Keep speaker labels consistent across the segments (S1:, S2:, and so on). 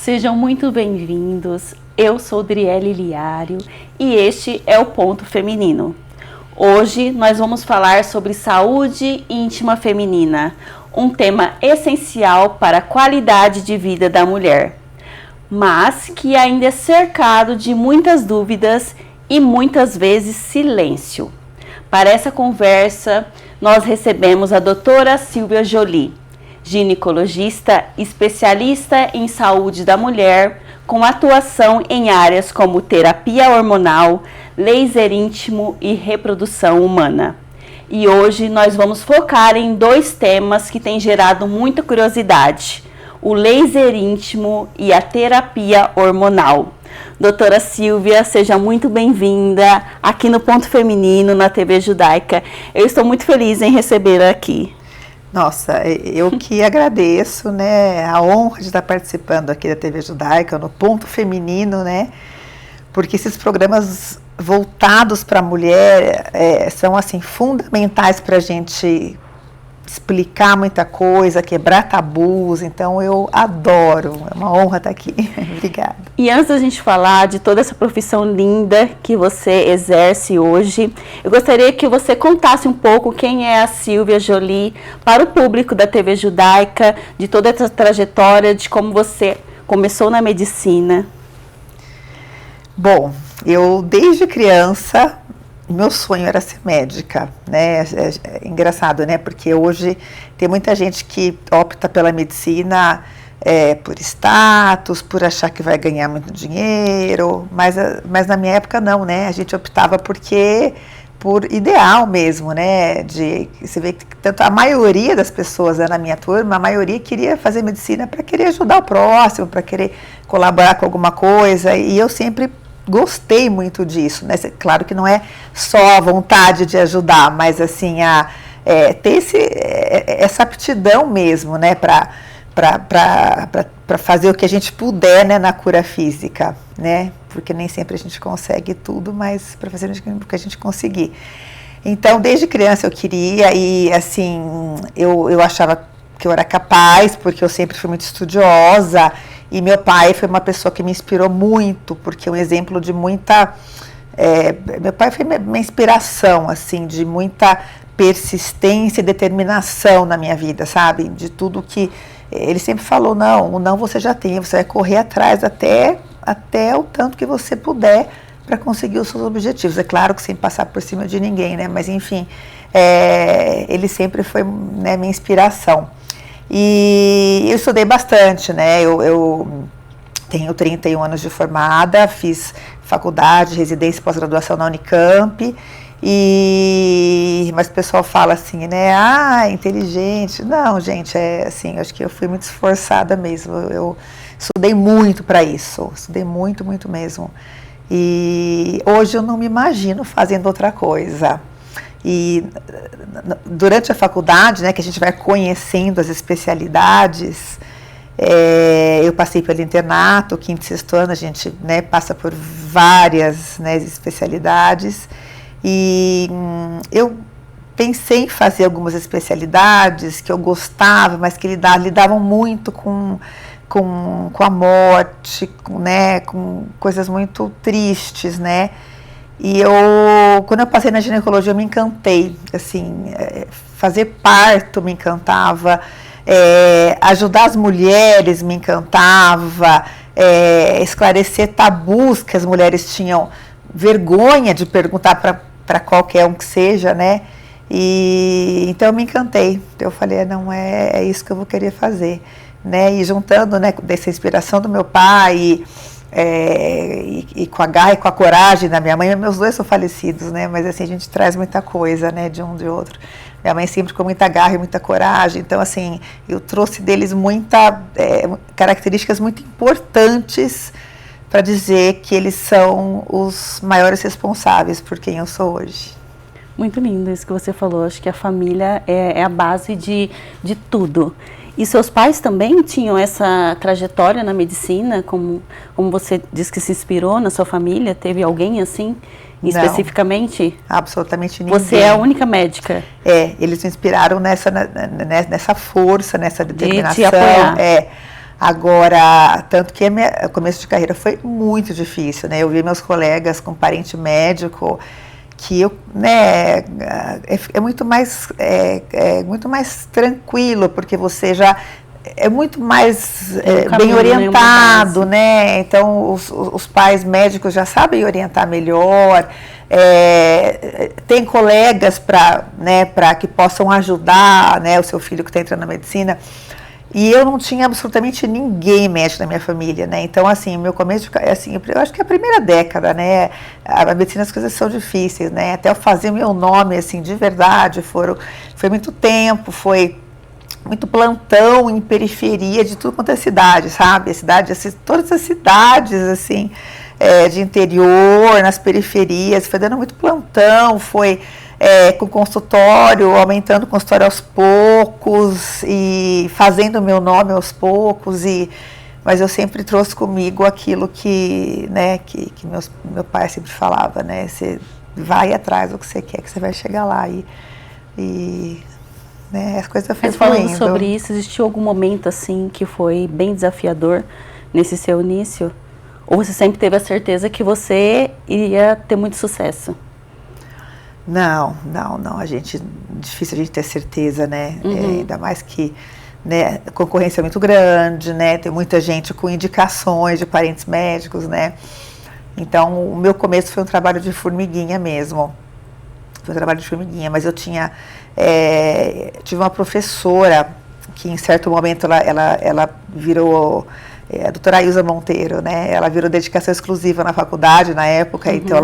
S1: sejam muito bem-vindos. Eu sou Driele Liário e este é o Ponto Feminino. Hoje nós vamos falar sobre saúde íntima feminina, um tema essencial para a qualidade de vida da mulher, mas que ainda é cercado de muitas dúvidas e muitas vezes silêncio. Para essa conversa, nós recebemos a doutora Silvia Joly, ginecologista especialista em saúde da mulher, com atuação em áreas como terapia hormonal, laser íntimo e reprodução humana. E hoje nós vamos focar em dois temas que têm gerado muita curiosidade: o laser íntimo e a terapia hormonal. Doutora Silvia, seja muito bem-vinda aqui no Ponto Feminino, na TV Judaica. Eu estou muito feliz em recebê-la aqui.
S2: Nossa, eu que agradeço, né, a honra de estar participando aqui da TV Judaica, no Ponto Feminino, né, porque esses programas voltados para a mulher são, assim, fundamentais para a gente explicar muita coisa, quebrar tabus, então eu adoro, é uma honra estar aqui. Obrigada.
S1: E antes da gente falar de toda essa profissão linda que você exerce hoje, eu gostaria que você contasse um pouco quem é a Silvia Joly para o público da TV Judaica, de toda essa trajetória, de como você começou na medicina.
S2: Bom, eu desde criança, meu sonho era ser médica, né? É engraçado, né? Porque hoje tem muita gente que opta pela medicina por status, por achar que vai ganhar muito dinheiro, mas na minha época não, né? A gente optava por ideal mesmo, né? Você vê que tanto a maioria das pessoas na minha turma, a maioria queria fazer medicina para querer ajudar o próximo, para querer colaborar com alguma coisa, e eu sempre gostei muito disso, né? Claro que não é só a vontade de ajudar, mas assim, ter essa aptidão mesmo, né? Para fazer o que a gente puder, né? Na cura física, né? Porque nem sempre a gente consegue tudo, mas para fazer o que a gente conseguir. Então, desde criança eu queria, e assim, eu achava que eu era capaz, porque eu sempre fui muito estudiosa. E meu pai foi uma pessoa que me inspirou muito, porque é um exemplo de muita... meu pai foi minha inspiração, assim, de muita persistência e determinação na minha vida, sabe? De tudo que... Ele sempre falou, não, o não você já tem, você vai correr atrás até o tanto que você puder para conseguir os seus objetivos. É claro que sem passar por cima de ninguém, né? Mas, enfim, ele sempre foi, né, minha inspiração. E eu estudei bastante, né? Eu tenho 31 anos de formada, fiz faculdade, residência e pós-graduação na Unicamp, mas o pessoal fala assim, né? Inteligente. Não, gente, assim, acho que eu fui muito esforçada mesmo. Eu estudei muito para isso, estudei muito, muito mesmo. E hoje eu não me imagino fazendo outra coisa. E durante a faculdade, né, que a gente vai conhecendo as especialidades, eu passei pelo internato, quinto e sexto ano, a gente, né, passa por várias, né, especialidades, e eu pensei em fazer algumas especialidades que eu gostava, mas que lidavam muito com a morte, né, com coisas muito tristes, né. E quando eu passei na ginecologia, eu me encantei, assim, fazer parto me encantava, ajudar as mulheres me encantava, esclarecer tabus que as mulheres tinham vergonha de perguntar para qualquer um que seja, né? E então eu me encantei, eu falei, não, é isso que eu vou querer fazer, né? E juntando, né, dessa inspiração do meu pai e com a garra e com a coragem da minha mãe, meus dois são falecidos, né? Mas assim, a gente traz muita coisa, né, de um de outro. Minha mãe sempre com muita garra e muita coragem, então assim, eu trouxe deles características muito importantes para dizer que eles são os maiores responsáveis por quem eu sou hoje.
S1: Muito lindo isso que você falou, acho que a família é a base de tudo. E seus pais também tinham essa trajetória na medicina, como você disse que se inspirou na sua família? Teve alguém assim, especificamente?
S2: Não, absolutamente ninguém.
S1: Você é a única médica?
S2: Eles me inspiraram nessa força, nessa determinação.
S1: De te apoiar.
S2: Agora, tanto que o começo de carreira foi muito difícil, né? Eu vi meus colegas com parente médico que né, é muito mais muito mais tranquilo, porque você já é muito mais bem orientado, né? Então os pais médicos já sabem orientar melhor. Tem colegas para que possam ajudar, né, o seu filho que está entrando na medicina. E eu não tinha absolutamente ninguém médico na minha família, né? Então, assim, meu começo, assim, eu acho que a primeira década, né? A medicina, as coisas são difíceis, né? Até eu fazer meu nome, assim, de verdade, foi muito tempo, foi muito plantão em periferia de tudo quanto é cidade, sabe? Todas as cidades, assim, de interior, nas periferias, foi dando muito plantão, foi... com consultório, aumentando o consultório aos poucos e fazendo o meu nome aos poucos, mas eu sempre trouxe comigo aquilo que, né, que meu pai sempre falava, né, você vai atrás do que você quer, que você vai chegar lá e né, as coisas foram fluindo.
S1: Mas falando sobre isso, existiu algum momento assim que foi bem desafiador nesse seu início? Ou você sempre teve a certeza que você iria ter muito sucesso?
S2: Não. Difícil a gente ter certeza, né? Ainda mais que, né, a concorrência é muito grande, né? Tem muita gente com indicações de parentes médicos, né? Então, o meu começo foi um trabalho de formiguinha mesmo. Foi um trabalho de formiguinha, mas eu tive uma professora que em certo momento ela virou... a doutora Ilza Monteiro, né? Ela virou dedicação exclusiva na faculdade na época, então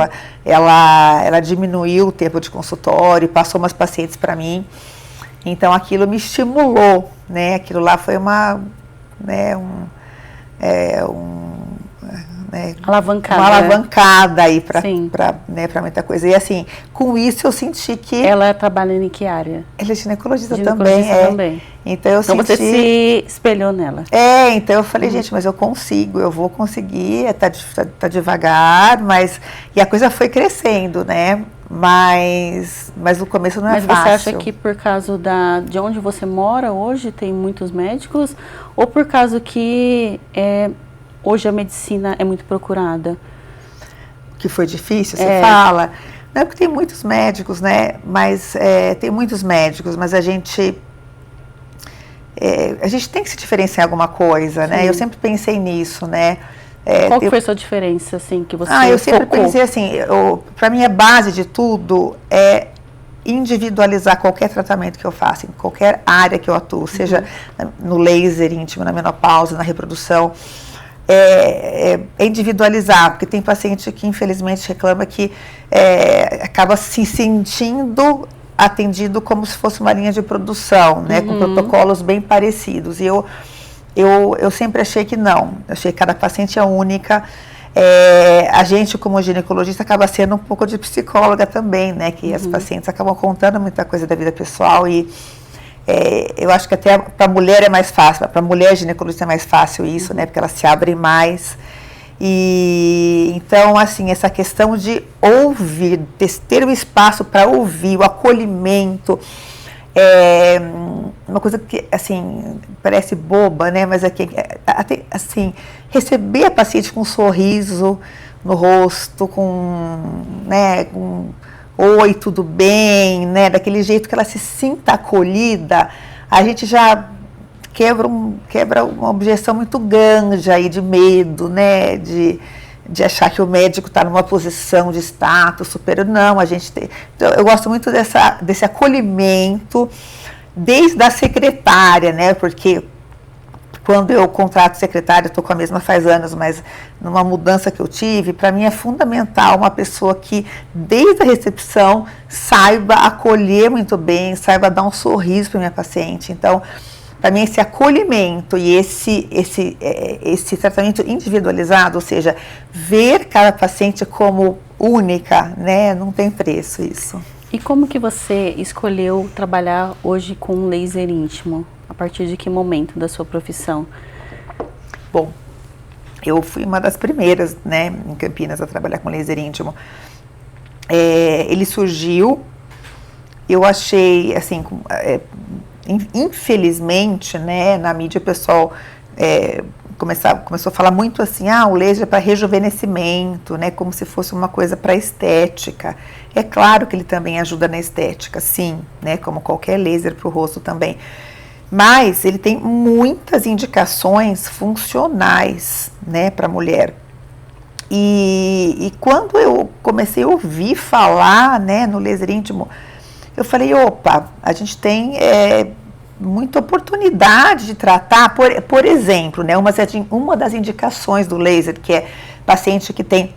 S2: ela diminuiu o tempo de consultório, passou umas pacientes para mim, então aquilo me estimulou, né? Aquilo lá foi uma alavancada aí para muita coisa. E assim, com isso eu senti que...
S1: Ela trabalha em que área?
S2: Ela é ginecologista também. Então
S1: você se espelhou nela.
S2: Então eu falei, gente, mas eu vou conseguir, tá devagar, e a coisa foi crescendo, né? Mas no começo não é fácil. Mas
S1: você acha que por causa de onde você mora hoje tem muitos médicos? Ou por causa que hoje a medicina é muito procurada?
S2: Que foi difícil, você fala? Não é porque tem muitos médicos, né? Mas tem muitos médicos, mas a gente tem que se diferenciar em alguma coisa, né? Eu sempre pensei nisso, né?
S1: Qual que foi a sua diferença, assim, que você
S2: eu sempre pensei assim, para mim a base de tudo é individualizar qualquer tratamento que eu faça, em qualquer área que eu atuo, seja no laser íntimo, na menopausa, na reprodução, individualizar, porque tem paciente que infelizmente reclama que acaba se sentindo atendido como se fosse uma linha de produção, né, com protocolos bem parecidos, e eu sempre achei que não, eu achei que cada paciente é única. A gente, como ginecologista, acaba sendo um pouco de psicóloga também, né, que as pacientes acabam contando muita coisa da vida pessoal, e eu acho que até para a mulher é mais fácil, para a mulher ginecologista é mais fácil isso, né, porque elas se abrem mais. E então, assim, essa questão de ouvir, ter um espaço para ouvir, o acolhimento, uma coisa que, assim, parece boba, né, mas assim, receber a paciente com um sorriso no rosto, né, com oi, tudo bem, né, daquele jeito que ela se sinta acolhida, a gente já quebra uma objeção muito grande aí de medo, né, de achar que o médico está numa posição de status superior. Não, então, eu gosto muito desse acolhimento desde a secretária, né, porque quando eu contrato secretária, estou com a mesma faz anos, mas numa mudança que eu tive, para mim é fundamental uma pessoa que, desde a recepção, saiba acolher muito bem, saiba dar um sorriso para minha paciente. Então, para mim, esse acolhimento e esse tratamento individualizado, ou seja, ver cada paciente como única, né, não tem preço isso.
S1: E como que você escolheu trabalhar hoje com laser íntimo? A partir de que momento da sua profissão?
S2: Bom, eu fui uma das primeiras, né, em Campinas a trabalhar com laser íntimo. Ele surgiu, eu achei, assim, infelizmente, né, na mídia o pessoal começou a falar muito assim, o laser para rejuvenescimento, né, como se fosse uma coisa para estética. É claro que ele também ajuda na estética, sim, né, como qualquer laser para o rosto também. Mas ele tem muitas indicações funcionais, né, para a mulher. E quando eu comecei a ouvir falar, né, no laser íntimo, eu falei, opa, a gente tem muita oportunidade de tratar, por exemplo, né, uma das indicações do laser, que é paciente que tem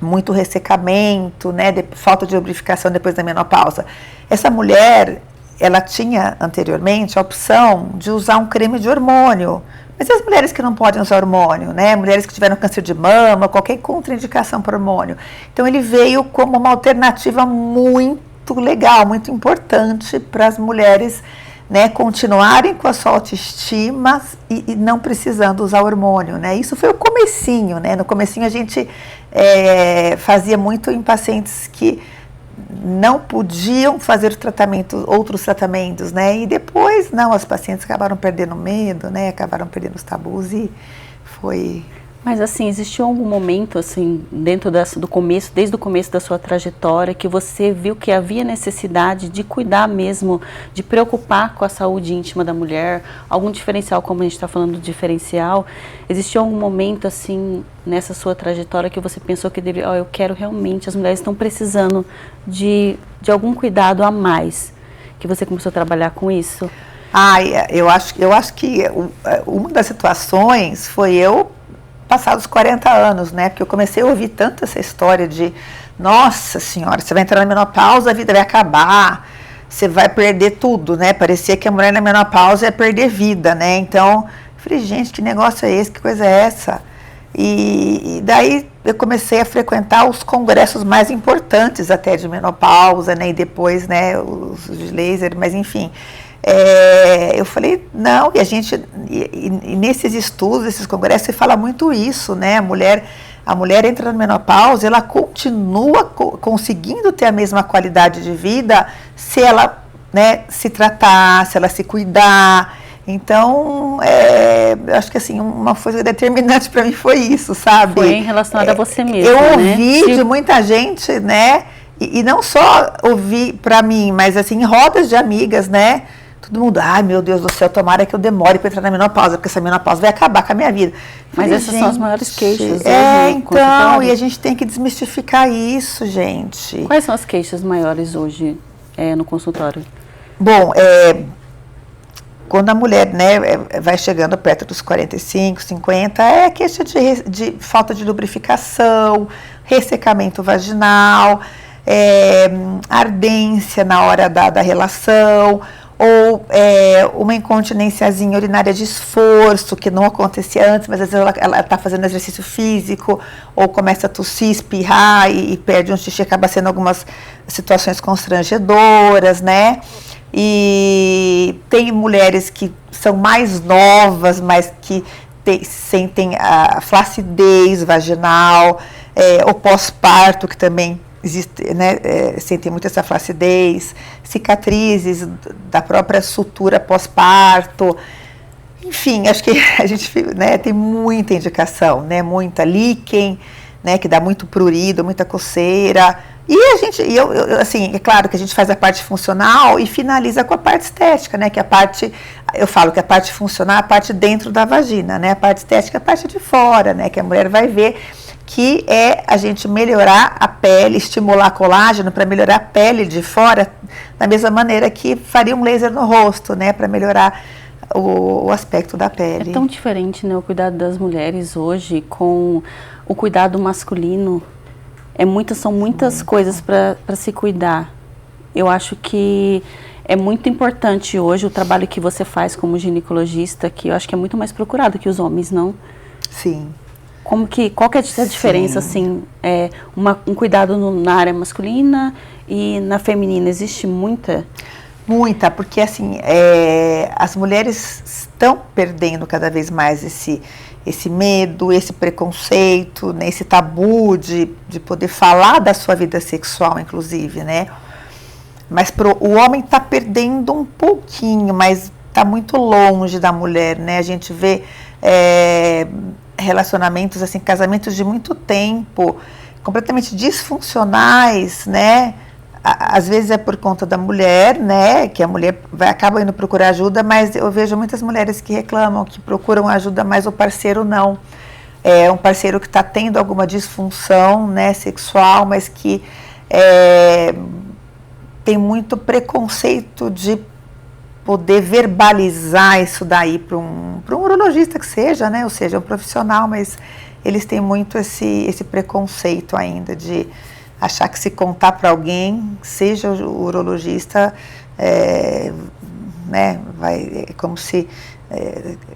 S2: muito ressecamento, né, falta de lubrificação depois da menopausa. Essa mulher, ela tinha anteriormente a opção de usar um creme de hormônio. Mas e as mulheres que não podem usar hormônio, né? Mulheres que tiveram câncer de mama, qualquer contraindicação para hormônio. Então ele veio como uma alternativa muito legal, muito importante para as mulheres, né, continuarem com a sua autoestima e não precisando usar hormônio, né? Isso foi o comecinho, né? No comecinho a gente fazia muito em pacientes que não podiam fazer outros tratamentos, né? E depois, não, as pacientes acabaram perdendo medo, né? Acabaram perdendo os tabus e foi...
S1: Mas assim, existiu algum momento, assim, dentro do começo, desde o começo da sua trajetória, que você viu que havia necessidade de cuidar mesmo, de preocupar com a saúde íntima da mulher? Algum diferencial, como a gente está falando do diferencial, existiu algum momento, assim, nessa sua trajetória que você pensou que deveria, eu quero realmente, as mulheres estão precisando de algum cuidado a mais, que você começou a trabalhar com isso?
S2: Eu acho que uma das situações foi eu passados 40 anos, né? Porque eu comecei a ouvir tanto essa história de, nossa senhora, você vai entrar na menopausa, a vida vai acabar, você vai perder tudo, né? Parecia que a mulher na menopausa ia perder vida, né? Então, eu falei, gente, que negócio é esse? Que coisa é essa? E daí eu comecei a frequentar os congressos mais importantes até de menopausa, né? E depois, né, os de laser, mas enfim... eu falei, não, e nesses estudos, esses congressos, você fala muito isso, né? A mulher entra na menopausa, ela continua conseguindo ter a mesma qualidade de vida se ela, né, se tratar, se ela se cuidar. Então, eu acho que assim, uma coisa determinante para mim foi isso, sabe?
S1: Foi relacionada a você mesma,
S2: eu ouvi de muita gente, né? E não só ouvi para mim, mas assim, em rodas de amigas, né? Todo mundo, ai meu Deus do céu, tomara que eu demore para entrar na menopausa, porque essa menopausa vai acabar com a minha vida.
S1: Mas essas são as maiores queixas.
S2: Então, e a gente tem que desmistificar isso, gente.
S1: Quais são as queixas maiores hoje no consultório?
S2: Bom, quando a mulher, né, vai chegando perto dos 45, 50, é queixa de falta de lubrificação, ressecamento vaginal, ardência na hora da relação, ou uma incontinênciazinha urinária de esforço, que não acontecia antes, mas às vezes ela está fazendo exercício físico, ou começa a tossir, espirrar e perde um xixi, acaba sendo algumas situações constrangedoras, né? E tem mulheres que são mais novas, mas que sentem a flacidez vaginal, o pós-parto, que também existe, né, sentem muito essa flacidez, cicatrizes da própria sutura pós-parto. Enfim, acho que a gente, né, tem muita indicação, né, muita líquen, né, que dá muito prurido, muita coceira. E assim, é claro que a gente faz a parte funcional e finaliza com a parte estética, né, que a parte, eu falo que a parte funcional é a parte dentro da vagina, né, a parte estética é a parte de fora, né, que a mulher vai ver, que é a gente melhorar a pele, estimular colágeno para melhorar a pele de fora, da mesma maneira que faria um laser no rosto, né, para melhorar o aspecto da pele.
S1: É tão diferente, né, o cuidado das mulheres hoje com o cuidado masculino. São muitas coisas para se cuidar. Eu acho que é muito importante hoje o trabalho que você faz como ginecologista, que eu acho que é muito mais procurado que os homens, não?
S2: Sim.
S1: Qual que é a diferença, assim, um cuidado na área masculina e na feminina? Existe muita?
S2: Muita, porque assim, as mulheres estão perdendo cada vez mais esse medo, esse preconceito, né, esse tabu de poder falar da sua vida sexual, inclusive, né? Mas o homem está perdendo um pouquinho, mas está muito longe da mulher, né? A gente vê relacionamentos, assim, casamentos de muito tempo, completamente disfuncionais, né? Às vezes é por conta da mulher, né? Que a mulher acaba indo procurar ajuda, mas eu vejo muitas mulheres que reclamam, que procuram ajuda, mas o parceiro não. É um parceiro que está tendo alguma disfunção, né, sexual, mas que tem muito preconceito de poder verbalizar isso daí para um urologista que seja, né? Ou seja, um profissional, mas eles têm muito esse preconceito ainda de achar que se contar para alguém, seja o urologista, né, é como se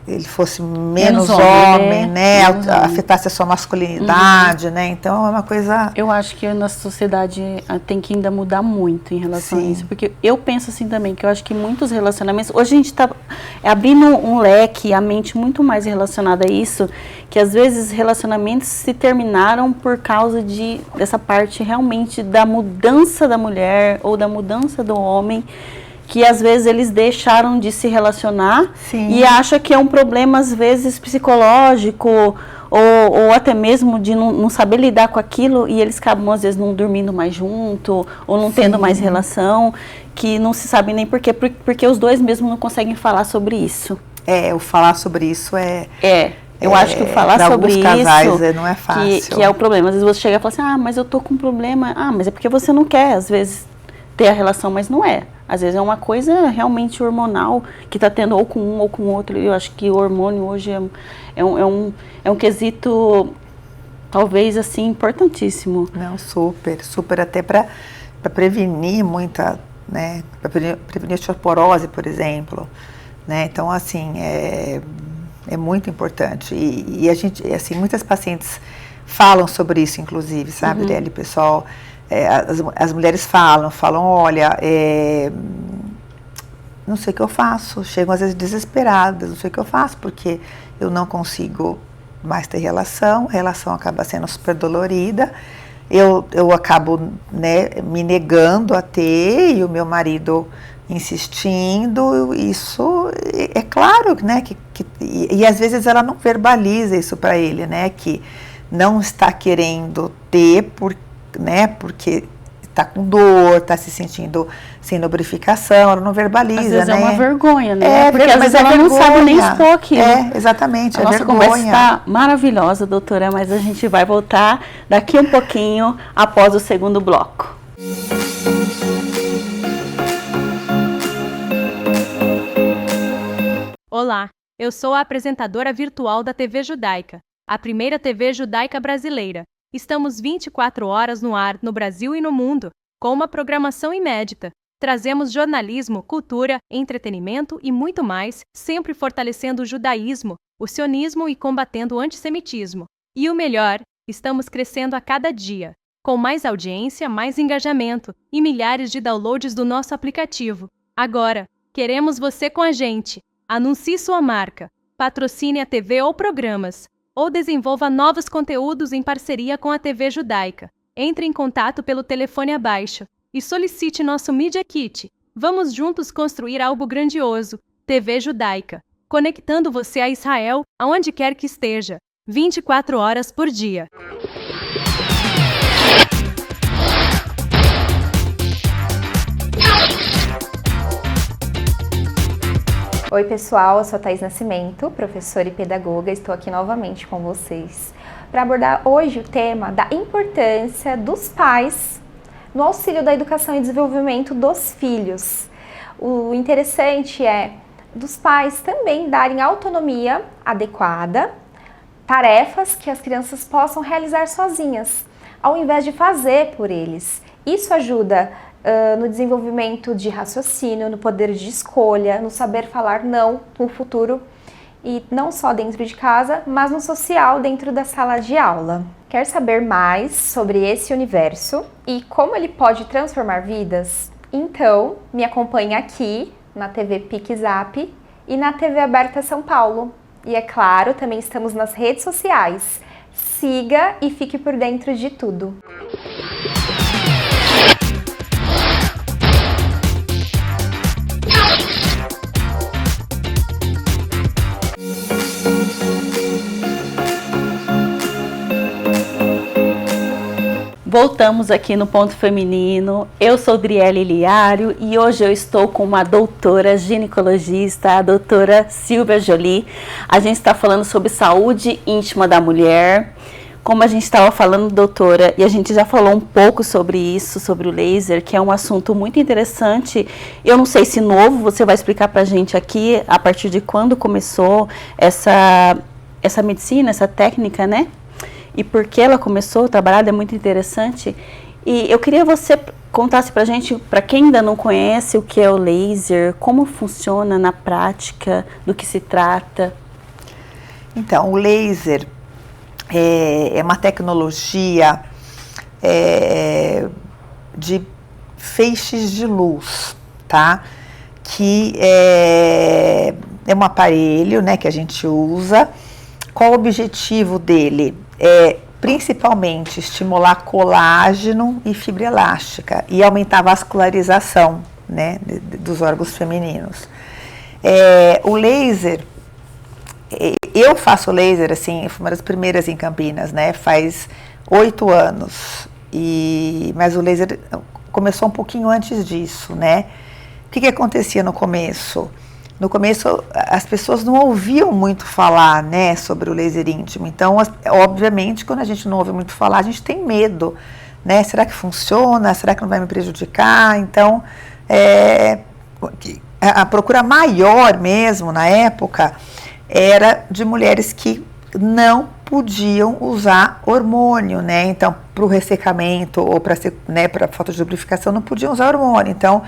S2: ele fosse menos homem, né? Afetasse a sua masculinidade, né? Então é uma coisa...
S1: Eu acho que a nossa sociedade tem que ainda mudar muito em relação a isso, porque eu penso assim também, que eu acho que muitos relacionamentos... Hoje a gente está abrindo um leque, a mente muito mais relacionada a isso, que às vezes relacionamentos se terminaram por causa dessa parte realmente da mudança da mulher ou da mudança do homem, que às vezes eles deixaram de se relacionar. Sim. E acham que é um problema às vezes psicológico ou até mesmo de não saber lidar com aquilo, e eles acabam às vezes não dormindo mais junto ou não tendo mais relação, que não se sabe nem porque os dois mesmo não conseguem falar sobre isso.
S2: O falar sobre isso
S1: eu acho que o falar sobre isso
S2: casais, não é fácil.
S1: Que é o problema. Às vezes você chega e fala assim, mas eu tô com um problema. Mas é porque você não quer, às vezes, ter a relação, mas não é. Às vezes é uma coisa realmente hormonal que está tendo ou com um ou com o outro. Eu acho que o hormônio hoje é um quesito, talvez, assim, importantíssimo.
S2: Não, super, até para prevenir muita, né, para prevenir osteoporose, por exemplo, né, então, assim, é muito importante, e a gente, assim, muitas pacientes falam sobre isso, inclusive, sabe, Adriele, pessoal... as mulheres falam, olha, não sei o que eu faço, chegam às vezes desesperadas, não sei o que eu faço, porque eu não consigo mais ter relação, a relação acaba sendo super dolorida, eu acabo, né, me negando a ter, e o meu marido insistindo, isso é claro, né, e às vezes ela não verbaliza isso para ele, né, que não está querendo ter, porque está com dor, está se sentindo sem lubrificação, ela não verbaliza,
S1: às vezes
S2: né?
S1: É uma vergonha, né? Porque às vezes ela
S2: vergonha.
S1: Não sabe nem expor aquilo.
S2: Exatamente,
S1: a nossa
S2: vergonha.
S1: Conversa está maravilhosa, doutora, mas a gente vai voltar daqui um pouquinho, após o segundo bloco.
S3: Olá, eu sou a apresentadora virtual da TV Judaica, a primeira TV judaica brasileira. Estamos 24 horas no ar, no Brasil e no mundo, com uma programação inédita. Trazemos jornalismo, cultura, entretenimento e muito mais, sempre fortalecendo o judaísmo, o sionismo e combatendo o antissemitismo. E o melhor, estamos crescendo a cada dia, com mais audiência, mais engajamento e milhares de downloads do nosso aplicativo. Agora, queremos você com a gente. Anuncie sua marca, patrocine a TV ou programas, ou desenvolva novos conteúdos em parceria com a TV Judaica. Entre em contato pelo telefone abaixo e solicite nosso Media Kit. Vamos juntos construir algo grandioso. TV Judaica, conectando você a Israel, aonde quer que esteja, 24 horas por dia.
S4: Oi pessoal, eu sou a Thaís Nascimento, professora e pedagoga, estou aqui novamente com vocês para abordar hoje o tema da importância dos pais no auxílio da educação e desenvolvimento dos filhos. O interessante é dos pais também darem autonomia adequada, tarefas que as crianças possam realizar sozinhas, ao invés de fazer por eles. Isso ajuda no desenvolvimento de raciocínio, no poder de escolha, no saber falar não no futuro, e não só dentro de casa, mas no social, dentro da sala de aula. Quer saber mais sobre esse universo e como ele pode transformar vidas? Então, me acompanhe aqui na TV PicZap e na TV Aberta São Paulo. E é claro, também estamos nas redes sociais. Siga e fique por dentro de tudo.
S1: Voltamos aqui no Ponto Feminino. Eu sou Driele Liário e hoje eu estou com uma doutora ginecologista, a doutora Silvia Joly. A gente está falando sobre saúde íntima da mulher. Como a gente estava falando, doutora, e a gente já falou um pouco sobre isso, sobre o laser, que é um assunto muito interessante. Eu não sei se novo, você vai explicar para a gente aqui, a partir de quando começou essa medicina, essa técnica, né? E por que ela começou a trabalhar, é muito interessante. E eu queria que você contasse para a gente, para quem ainda não conhece, o que é o laser, como funciona na prática, do que se trata.
S2: Então, o laser é uma tecnologia de feixes de luz, tá? Que é um aparelho, né, que a gente usa. Qual o objetivo dele? Principalmente estimular colágeno e fibra elástica e aumentar a vascularização, né, dos órgãos femininos. O laser, eu faço laser, assim, fui uma das primeiras em Campinas, né, faz 8 anos, mas o laser começou um pouquinho antes disso, né. O que acontecia no começo? No começo, as pessoas não ouviam muito falar, né, sobre o laser íntimo. Então, obviamente, quando a gente não ouve muito falar, a gente tem medo, né? Será que funciona? Será que não vai me prejudicar? Então, a procura maior mesmo, na época, era de mulheres que não podiam usar hormônio, né? Então, para o ressecamento ou para falta de lubrificação, não podiam usar hormônio. Então,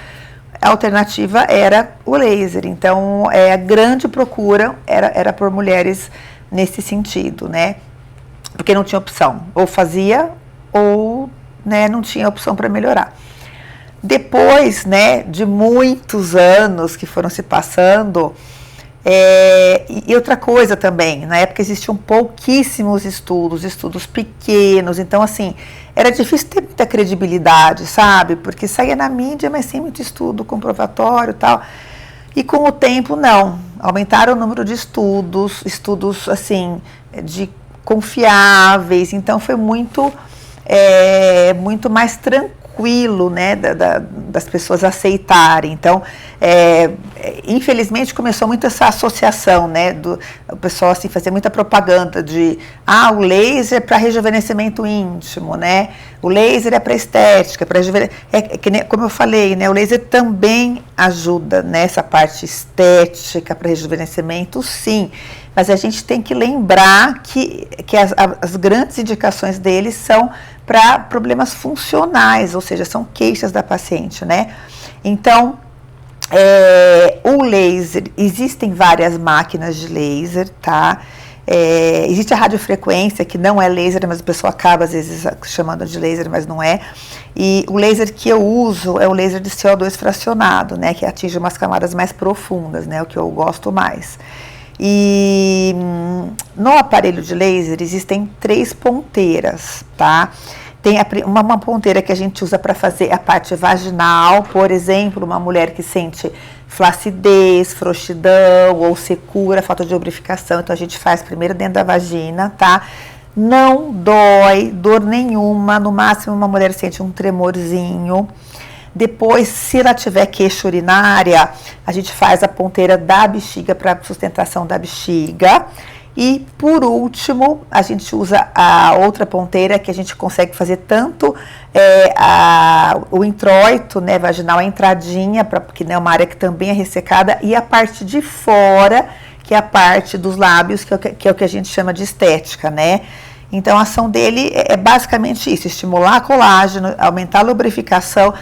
S2: a alternativa era o laser. Então, a grande procura era por mulheres nesse sentido, né? Porque não tinha opção. Ou fazia, ou, né, não tinha opção para melhorar. Depois, né, de muitos anos que foram se passando, e outra coisa também, na época existiam pouquíssimos estudos pequenos, então assim, era difícil ter muita credibilidade, sabe? Porque saía na mídia, mas sem muito estudo comprovatório e tal. E com o tempo, não. Aumentaram o número de estudos assim, de confiáveis, então foi muito mais tranquilo, né, das pessoas aceitarem. Então, infelizmente começou muito essa associação, né, o pessoal assim fazer muita propaganda de o laser para rejuvenescimento íntimo, né, o laser é para estética, para como eu falei, né, o laser também ajuda nessa parte estética para rejuvenescimento, sim, mas a gente tem que lembrar que as grandes indicações deles são para problemas funcionais, ou seja, são queixas da paciente, né? Então, o laser, existem várias máquinas de laser, tá? Existe a radiofrequência, que não é laser, mas a pessoa acaba às vezes chamando de laser, mas não é. E o laser que eu uso é o laser de CO2 fracionado, né? Que atinge umas camadas mais profundas, né? O que eu gosto mais. E no aparelho de laser existem 3 ponteiras, tá? Tem uma ponteira que a gente usa para fazer a parte vaginal, por exemplo, uma mulher que sente flacidez, frouxidão ou secura, falta de lubrificação, então a gente faz primeiro dentro da vagina, tá? Não dói, dor nenhuma, no máximo uma mulher sente um tremorzinho. Depois, se ela tiver queixa urinária, a gente faz a ponteira da bexiga para sustentação da bexiga. E, por último, a gente usa a outra ponteira que a gente consegue fazer tanto o introito, né, vaginal, a entradinha, porque é uma área que também é ressecada, e a parte de fora, que é a parte dos lábios, que é o que a gente chama de estética, né? Então, a ação dele é basicamente isso, estimular colágeno, aumentar a lubrificação,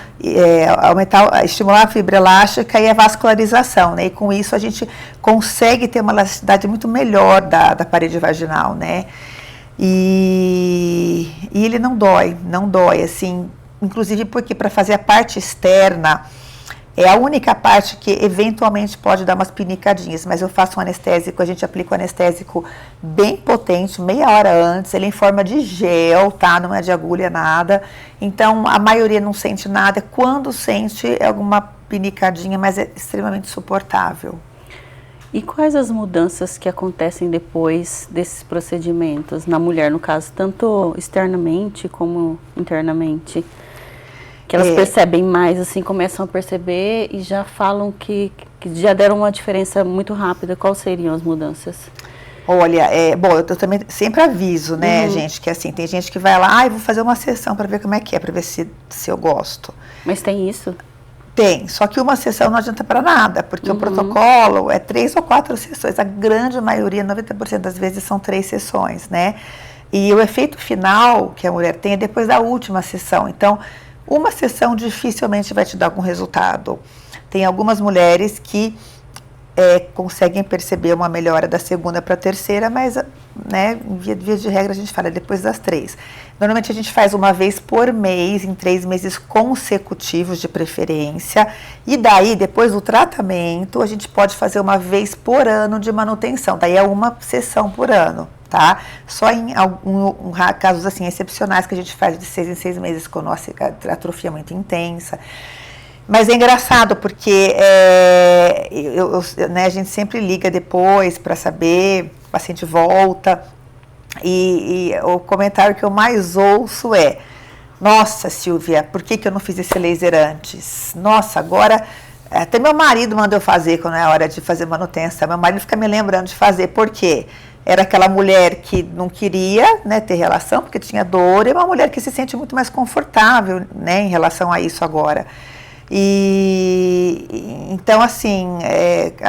S2: estimular a fibra elástica e a vascularização, né? E com isso a gente consegue ter uma elasticidade muito melhor da parede vaginal, né? E ele não dói, assim, inclusive porque para fazer a parte externa, é a única parte que eventualmente pode dar umas pinicadinhas, mas eu faço um anestésico, a gente aplica um anestésico bem potente, meia hora antes, ele é em forma de gel, tá? Não é de agulha, nada. Então, a maioria não sente nada. Quando sente, é alguma pinicadinha, mas é extremamente suportável.
S1: E quais as mudanças que acontecem depois desses procedimentos, na mulher, no caso, tanto externamente como internamente? Que elas percebem mais, assim, começam a perceber e já falam que já deram uma diferença muito rápida. Quais seriam as mudanças?
S2: Olha, bom, eu também sempre aviso, né, gente, que assim, tem gente que vai lá, eu vou fazer uma sessão para ver como é que é, para ver se eu gosto.
S1: Mas tem isso?
S2: Tem, só que uma sessão não adianta para nada, porque o protocolo é 3 ou 4 sessões, a grande maioria, 90% das vezes, são 3 sessões, né? E o efeito final que a mulher tem é depois da última sessão, então, uma sessão dificilmente vai te dar algum resultado. Tem algumas mulheres que conseguem perceber uma melhora da segunda para a terceira, mas, né, via de regra a gente fala depois das 3. Normalmente a gente faz uma vez por mês, em 3 meses consecutivos de preferência, e daí, depois do tratamento, a gente pode fazer uma vez por ano de manutenção, daí é uma sessão por ano, tá? Só em casos assim excepcionais que a gente faz de 6 em 6 meses, quando a atrofia é muito intensa. Mas é engraçado porque né, a gente sempre liga depois para saber, o paciente volta, e o comentário que eu mais ouço é: nossa, Silvia, por que eu não fiz esse laser antes? Nossa, agora, até meu marido mandou fazer quando é hora de fazer manutenção, meu marido fica me lembrando de fazer, por quê? Era aquela mulher que não queria, né, ter relação porque tinha dor, e uma mulher que se sente muito mais confortável, né, em relação a isso agora. E então, assim,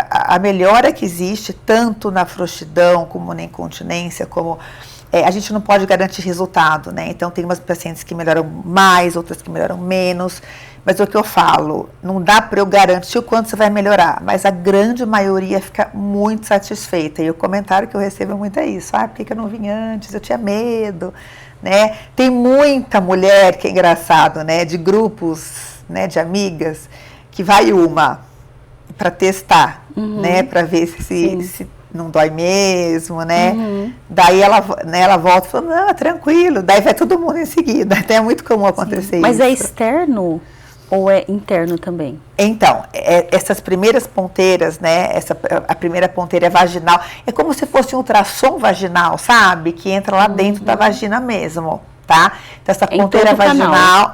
S2: a melhora que existe tanto na frouxidão como na incontinência, como a gente não pode garantir resultado, né? Então tem umas pacientes que melhoram mais, outras que melhoram menos, mas o que eu falo, não dá para eu garantir o quanto você vai melhorar, mas a grande maioria fica muito satisfeita. E o comentário que eu recebo muito é isso: por que eu não vim antes? Eu tinha medo, né? Tem muita mulher, que é engraçado, né, de grupos, né, de amigas, que vai uma para testar, né, para ver se não dói mesmo, né, daí ela volta e fala, não, tranquilo, daí vai todo mundo em seguida, até é muito comum acontecer isso.
S1: Mas é externo ou é interno também?
S2: Então, essas primeiras ponteiras, né, a primeira ponteira é vaginal, é como se fosse um ultrassom vaginal, sabe, que entra lá dentro da vagina mesmo, tá, então essa ponteira vaginal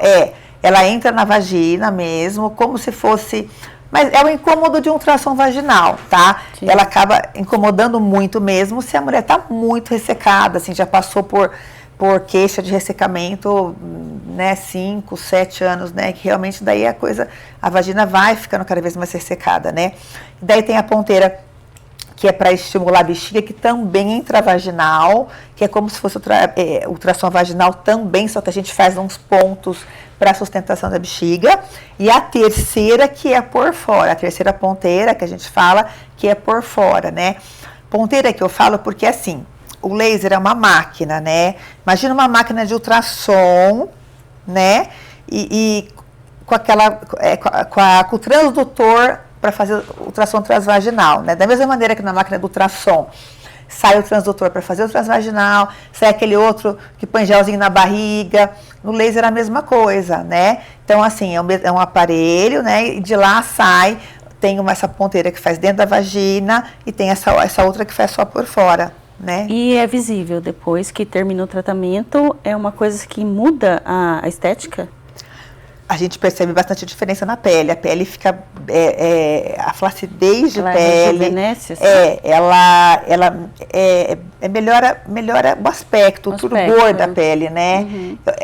S2: ela entra na vagina mesmo, como se fosse... Mas é o incômodo de um ultrassom vaginal, tá? Sim. Ela acaba incomodando muito mesmo se a mulher tá muito ressecada, assim, já passou por queixa de ressecamento, né, 5, 7 anos, né, que realmente daí a vagina vai ficando cada vez mais ressecada, né? Daí tem a ponteira que é para estimular a bexiga, que também é intravaginal, que é como se fosse ultrassom vaginal também, só que a gente faz uns pontos para a sustentação da bexiga. E a terceira, que é por fora, a terceira ponteira que a gente fala, que é por fora, né? Ponteira que eu falo porque, assim, o laser é uma máquina, né? Imagina uma máquina de ultrassom, né? E com o transdutor para fazer ultrassom transvaginal, né? Da mesma maneira que na máquina do ultrassom sai o transdutor para fazer o transvaginal, sai aquele outro que põe gelzinho na barriga, no laser é a mesma coisa, né? Então, assim, é um aparelho, né? E de lá sai, tem essa ponteira que faz dentro da vagina e tem essa outra que faz só por fora, né?
S1: E é visível depois que termina o tratamento, é uma coisa que muda a estética?
S2: A gente percebe bastante diferença na pele. A pele fica, a flacidez de pele,
S1: rejuvenesce, assim?
S2: Ela melhora o aspecto, tudo cor da pele, né?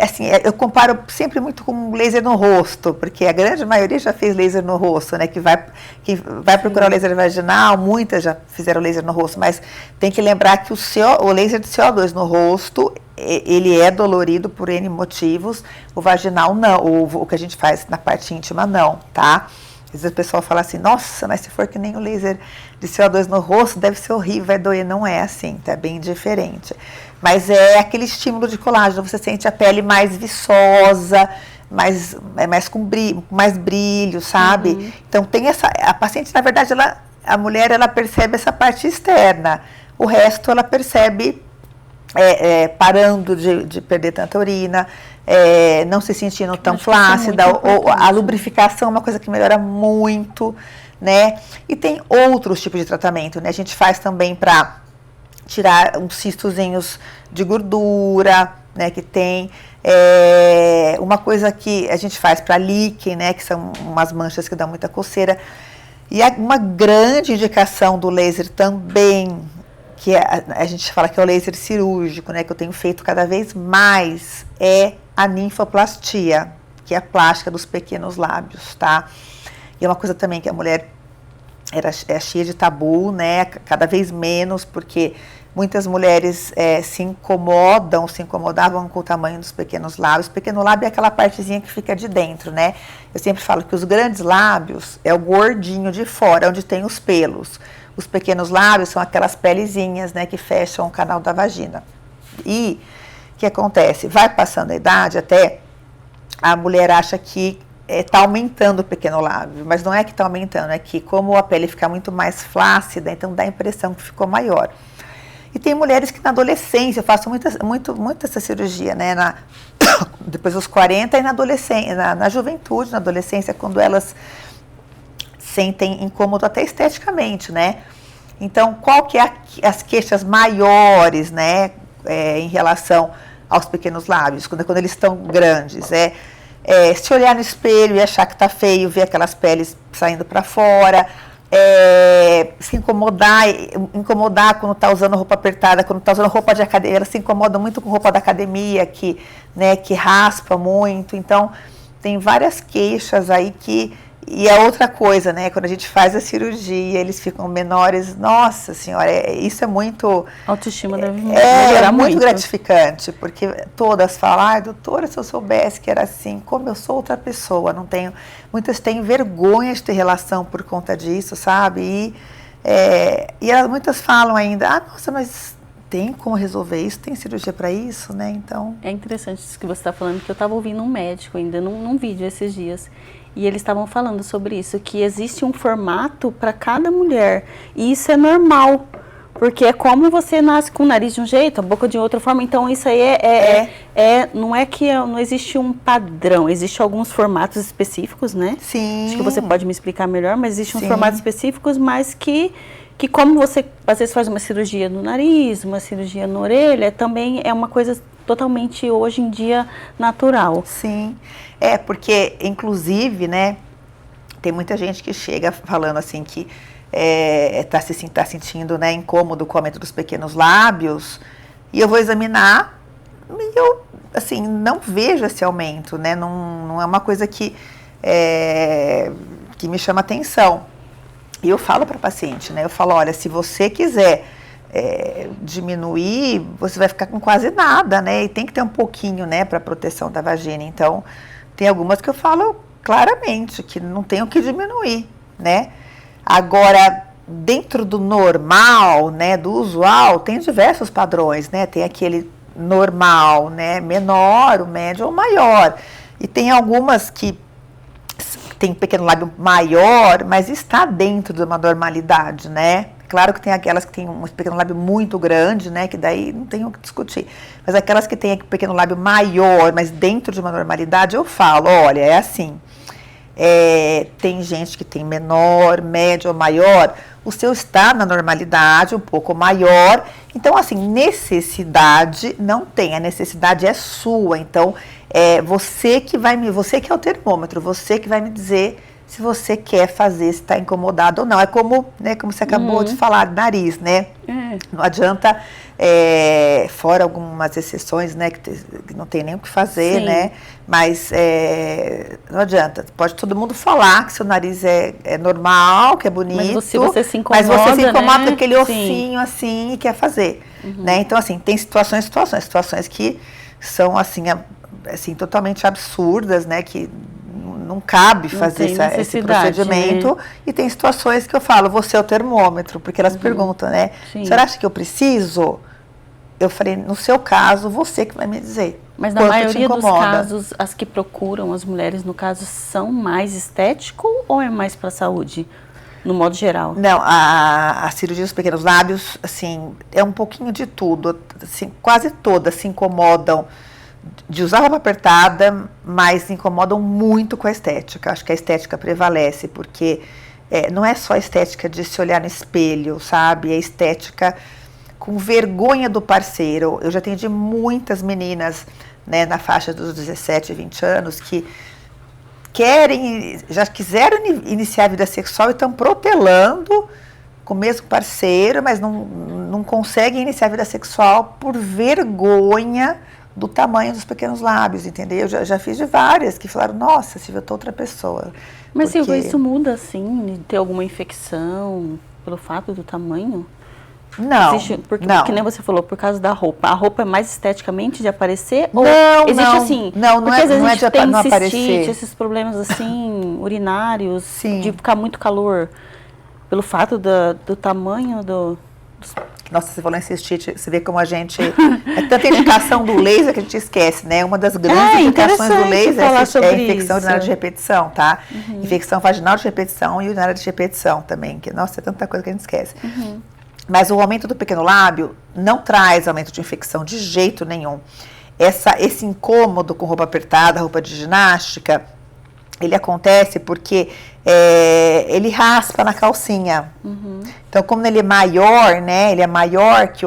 S2: Assim, eu comparo sempre muito com laser no rosto, porque a grande maioria já fez laser no rosto, né? Que vai procurar o laser vaginal, muitas já fizeram laser no rosto, mas tem que lembrar que o laser de CO2 no rosto, ele é dolorido por N motivos, o vaginal não, o que a gente faz na parte íntima não, tá? Às vezes o pessoal fala assim, nossa, mas se for que nem o laser de CO2 no rosto, deve ser horrível, vai doer. Não é assim, tá bem diferente. Mas é aquele estímulo de colágeno, você sente a pele mais viçosa, mais com mais brilho, sabe? Então tem a paciente, na verdade, a mulher, ela percebe essa parte externa, o resto ela percebe parando de perder tanta urina, não se sentindo tão flácida, ou a lubrificação é uma coisa que melhora muito, né? E tem outros tipos de tratamento, né? A gente faz também para tirar uns cistozinhos de gordura, né? Que tem uma coisa que a gente faz para líquen, né? Que são umas manchas que dão muita coceira. E uma grande indicação do laser também, que a gente fala que é o laser cirúrgico, né? Que eu tenho feito cada vez mais, é a ninfoplastia, que é a plástica dos pequenos lábios, tá? E é uma coisa também que a mulher é cheia de tabu, né? Cada vez menos, porque muitas mulheres se incomodavam com o tamanho dos pequenos lábios. O pequeno lábio é aquela partezinha que fica de dentro, né? Eu sempre falo que os grandes lábios é o gordinho de fora, onde tem os pelos. Os pequenos lábios são aquelas pelezinhas, né, que fecham o canal da vagina. E o que acontece? Vai passando a idade, até a mulher acha que está aumentando o pequeno lábio, mas não é que está aumentando, é que como a pele fica muito mais flácida, então dá a impressão que ficou maior. E tem mulheres que na adolescência, eu faço muito essa cirurgia, né, depois dos 40 e na adolescência, na juventude, na adolescência, quando elas sentem incômodo até esteticamente, né? Então, qual que é as queixas maiores, né, em relação aos pequenos lábios, quando eles estão grandes? Se olhar no espelho e achar que está feio, ver aquelas peles saindo para fora, se incomodar quando está usando roupa apertada, quando está usando roupa de academia, ela se incomoda muito com roupa da academia, que raspa muito. Então, tem várias queixas aí e é outra coisa, né? Quando a gente faz a cirurgia, eles ficam menores. Nossa Senhora, isso é muito...
S1: A autoestima deve melhorar muito.
S2: Muito gratificante, porque todas falam, ai, doutora, se eu soubesse que era assim, como eu sou outra pessoa, não tenho... Muitas têm vergonha de ter relação por conta disso, sabe? Muitas falam ainda, nossa, mas tem como resolver isso? Tem cirurgia para isso, né? Então...
S1: É interessante isso que você está falando, que eu estava ouvindo um médico ainda num vídeo esses dias. E eles estavam falando sobre isso, que existe um formato para cada mulher. E isso é normal, porque é como você nasce com o nariz de um jeito, a boca de outra forma. Então, isso aí não é que não existe um padrão. Existem alguns formatos específicos, né?
S2: Sim.
S1: Acho que você pode me explicar melhor, mas existem uns
S2: Sim.
S1: formatos específicos, mas que como você, às vezes, faz uma cirurgia no nariz, uma cirurgia na orelha, também é uma coisa totalmente, hoje em dia, natural.
S2: Sim. Porque, inclusive, né, tem muita gente que chega falando assim que tá sentindo, né, incômodo com o aumento dos pequenos lábios, e eu vou examinar e eu, assim, não vejo esse aumento, né, não é uma coisa que me chama atenção. E eu falo para a paciente, né, eu falo, olha, se você quiser diminuir, você vai ficar com quase nada, né, e tem que ter um pouquinho, né, para proteção da vagina. Então, tem algumas que eu falo claramente que não tem o que diminuir, né? Agora, dentro do normal, né, do usual, tem diversos padrões, né? Tem aquele normal, né, menor, o médio ou maior. E tem algumas que tem pequeno lábio maior, mas está dentro de uma normalidade, né? Claro que tem aquelas que têm um pequeno lábio muito grande, né, que daí não tem o que discutir. Mas aquelas que têm pequeno lábio maior, mas dentro de uma normalidade, eu falo, olha, é assim. Tem gente que tem menor, médio ou maior, o seu está na normalidade, um pouco maior. Então, assim, necessidade não tem, a necessidade é sua. Então, você que é o termômetro, você que vai me dizer se você quer fazer, se está incomodado ou não. É como, né, como você acabou de falar, nariz, né? Não adianta, fora algumas exceções, né, que não tem nem o que fazer, sim, né? Mas não adianta. Pode todo mundo falar que seu nariz é normal, que é bonito. Mas
S1: você se incomoda,
S2: mas você se incomoda, né, com aquele
S1: sim,
S2: ossinho assim e quer fazer, né? Então, assim, tem situações que são assim totalmente absurdas, né? Que não cabe fazer esse procedimento, né? E tem situações que eu falo, você é o termômetro, porque elas perguntam, né? Sim. Você acha que eu preciso? Eu falei, no seu caso, você que vai me dizer.
S1: Mas na maioria dos casos, as que procuram, as mulheres, no caso, são mais estético ou é mais para a saúde, no modo geral? Não,
S2: a cirurgia dos pequenos lábios, assim, é um pouquinho de tudo. Assim, quase todas se incomodam de usar roupa apertada, mas se incomodam muito com a estética. Acho que a estética prevalece, porque não é só a estética de se olhar no espelho, sabe? É estética com vergonha do parceiro. Eu já atendi muitas meninas, né, na faixa dos 17, 20 anos, que já quiseram iniciar a vida sexual e estão protelando com o mesmo parceiro, mas não conseguem iniciar a vida sexual por vergonha do tamanho dos pequenos lábios, entendeu? Eu já fiz de várias que falaram, nossa, Silvia, eu tô outra pessoa.
S1: Mas Silvia, isso muda, assim, ter alguma infecção pelo fato do tamanho?
S2: Não,
S1: porque
S2: não.
S1: Que nem você falou, por causa da roupa. A roupa é mais esteticamente de aparecer?
S2: Não,
S1: ou existe
S2: não,
S1: assim?
S2: Não,
S1: porque às vezes
S2: não
S1: a
S2: é
S1: gente
S2: de
S1: tem
S2: não aparecer.
S1: cistite, esses problemas assim, urinários,
S2: Sim.
S1: de ficar muito calor. Pelo fato do tamanho dos...
S2: Nossa, você falou em cistite, você vê como a gente... É tanta indicação do laser que a gente esquece, né? Uma das grandes indicações do laser é a infecção urinária de repetição, tá? Infecção vaginal de repetição e urinária de repetição também. Que, nossa, é tanta coisa que a gente esquece. Mas o aumento do pequeno lábio não traz aumento de infecção de jeito nenhum. Esse incômodo com roupa apertada, roupa de ginástica, ele acontece porque ele raspa na calcinha. Então, como ele é maior, né? Ele é maior de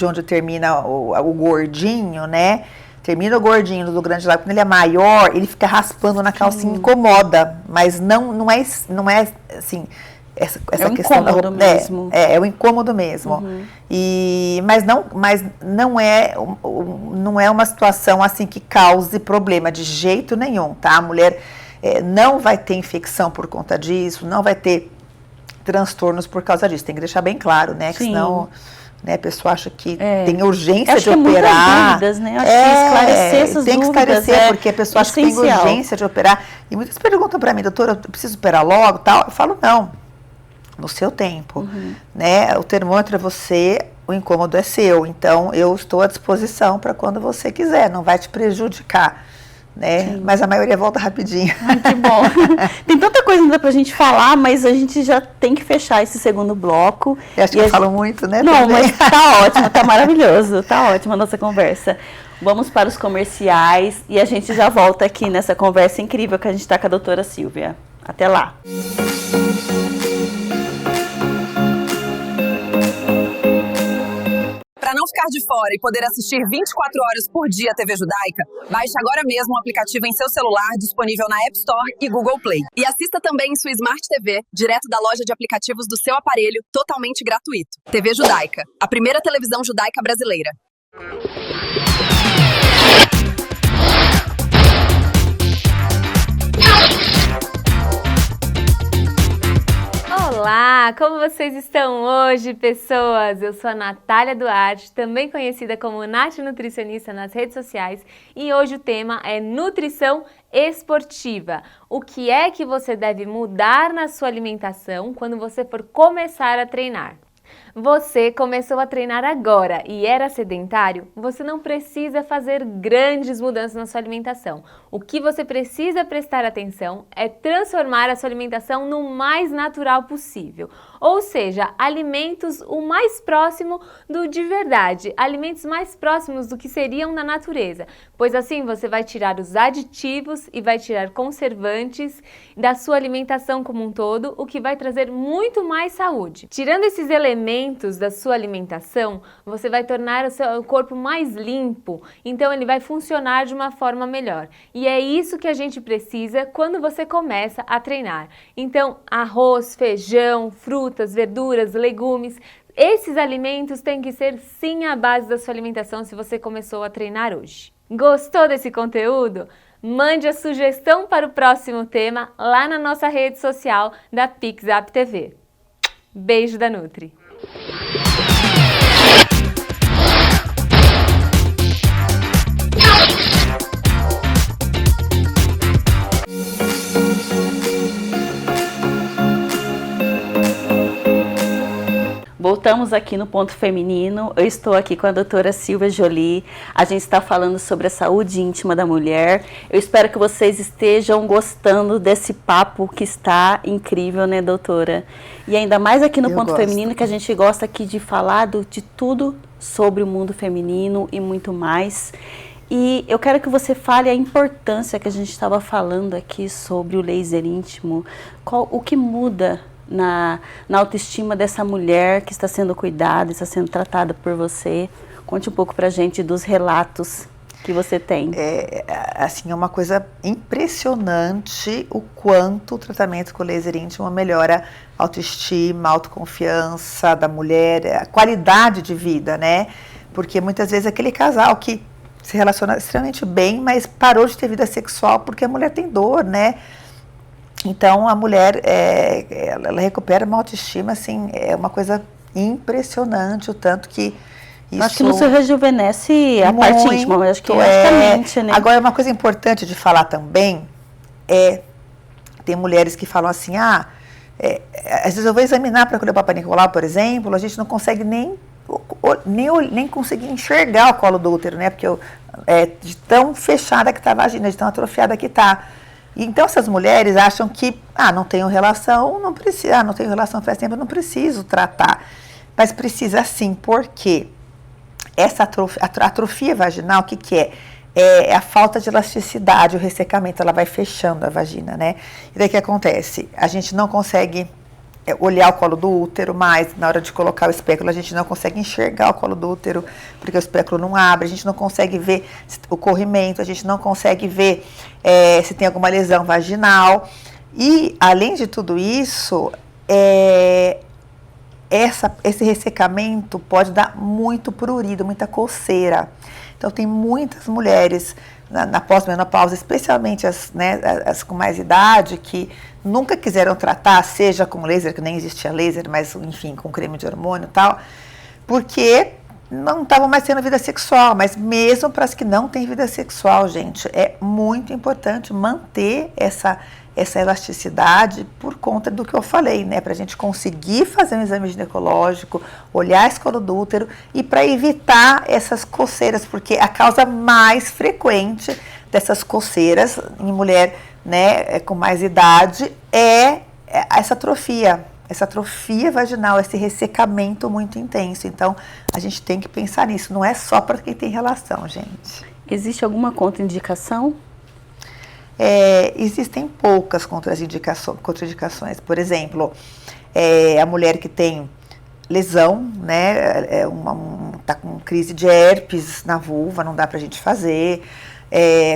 S2: onde termina o gordinho, né? Termina o gordinho do grande lábio. Quando ele é maior, ele fica raspando na calcinha, incomoda. Mas não é assim... Essa questão da roupa mesmo. É o incômodo mesmo. Mas não é uma situação assim que cause problema de jeito nenhum, tá? A mulher não vai ter infecção por conta disso, não vai ter transtornos por causa disso. Tem que deixar bem claro, né? Que senão, né, a pessoa acha que tem urgência de operar.
S1: Muitas dúvidas, né? Acho que esclarecer essas
S2: tem que
S1: dúvidas
S2: esclarecer, porque a pessoa acha que tem urgência de operar. E muitas perguntam para mim, doutora, eu preciso operar logo, tal? Eu falo, não. No seu tempo, né? O termômetro é você, o incômodo é seu. Então, eu estou à disposição para quando você quiser, não vai te prejudicar, né? Mas a maioria volta rapidinho.
S1: Ai, que bom. Tem tanta coisa ainda pra gente falar, mas a gente já tem que fechar esse segundo bloco.
S2: Eu acho que eu falo muito, né?
S1: Não, mas tá ótimo, tá maravilhoso, tá ótima a nossa conversa. Vamos para os comerciais e a gente já volta aqui nessa conversa incrível que a gente tá com a doutora Silvia. Até lá.
S5: Para não ficar de fora e poder assistir 24 horas por dia a TV Judaica, baixe agora mesmo o aplicativo em seu celular, disponível na App Store e Google Play. E assista também em sua Smart TV, direto da loja de aplicativos do seu aparelho, totalmente gratuito. TV Judaica, a primeira televisão judaica brasileira.
S6: Olá, como vocês estão hoje, pessoas? Eu sou a Natália Duarte, também conhecida como Nath Nutricionista nas redes sociais, e hoje o tema é nutrição esportiva. O que é que você deve mudar na sua alimentação quando você for começar a treinar? Você começou a treinar agora e era sedentário? Você não precisa fazer grandes mudanças na sua alimentação. O que você precisa prestar atenção é transformar a sua alimentação no mais natural possível. Ou seja, alimentos o mais próximo do de verdade, alimentos mais próximos do que seriam na natureza, pois assim você vai tirar os aditivos e vai tirar conservantes da sua alimentação como um todo, o que vai trazer muito mais saúde. Tirando esses elementos da sua alimentação, você vai tornar o seu corpo mais limpo, então ele vai funcionar de uma forma melhor. E é isso que a gente precisa quando você começa a treinar. Então, arroz, feijão, frutas, verduras, legumes, esses alimentos têm que ser sim a base da sua alimentação se você começou a treinar hoje. Gostou desse conteúdo? Mande a sugestão para o próximo tema lá na nossa rede social da PixApp TV. Beijo da Nutri!
S1: Voltamos aqui no Ponto Feminino. Eu estou aqui com a doutora Silvia Joly. A gente está falando sobre a saúde íntima da mulher. Eu espero que vocês estejam gostando desse papo que está incrível, né, doutora? E ainda mais aqui no Ponto Feminino, que a gente gosta aqui de falar de tudo sobre o mundo feminino e muito mais. E eu quero que você fale a importância que a gente estava falando aqui sobre o laser íntimo. O que muda na autoestima dessa mulher que está sendo cuidada, está sendo tratada por você? Conte um pouco pra gente dos relatos que você tem.
S2: É uma coisa impressionante o quanto o tratamento com laser íntimo melhora a autoestima, a autoconfiança da mulher, a qualidade de vida, né? Porque muitas vezes aquele casal que se relaciona extremamente bem, mas parou de ter vida sexual porque a mulher tem dor, né? Então a mulher, ela recupera uma autoestima, assim, é uma coisa impressionante, o tanto que isso...
S1: Acho que não se rejuvenesce a parte íntima, mas acho que logicamente, né?
S2: Agora, uma coisa importante de falar também tem mulheres que falam assim, às vezes eu vou examinar para colher o Papa Nicolau, por exemplo, a gente não consegue nem conseguir enxergar o colo do útero, né? Porque de tão fechada que está a vagina, de tão atrofiada que está. Então, essas mulheres acham que, não tenho relação, não precisa, não tenho relação faz tempo, não preciso tratar. Mas precisa sim, porque essa atrofia vaginal, o que é? É a falta de elasticidade, o ressecamento, ela vai fechando a vagina, né? E daí o que acontece? A gente não consegue olhar o colo do útero mais, na hora de colocar o espéculo, a gente não consegue enxergar o colo do útero, porque o espéculo não abre, a gente não consegue ver o corrimento, a gente não consegue ver se tem alguma lesão vaginal. E, além de tudo isso, esse ressecamento pode dar muito prurido, muita coceira. Então, tem muitas mulheres na pós-menopausa, especialmente as com mais idade, que nunca quiseram tratar, seja com laser, que nem existia laser, mas, enfim, com creme de hormônio e tal, porque não estavam mais tendo vida sexual. Mas mesmo para as que não têm vida sexual, gente, é muito importante manter essa elasticidade por conta do que eu falei, né? Para a gente conseguir fazer um exame ginecológico, olhar esse colo do útero e para evitar essas coceiras, porque a causa mais frequente dessas coceiras em mulher, né, com mais idade é essa atrofia vaginal, esse ressecamento muito intenso. Então, a gente tem que pensar nisso, não é só para quem tem relação, gente.
S1: Existe alguma contraindicação?
S2: Existem poucas contraindicações. Por exemplo, a mulher que tem lesão, né, tá com crise de herpes na vulva, não dá pra gente fazer,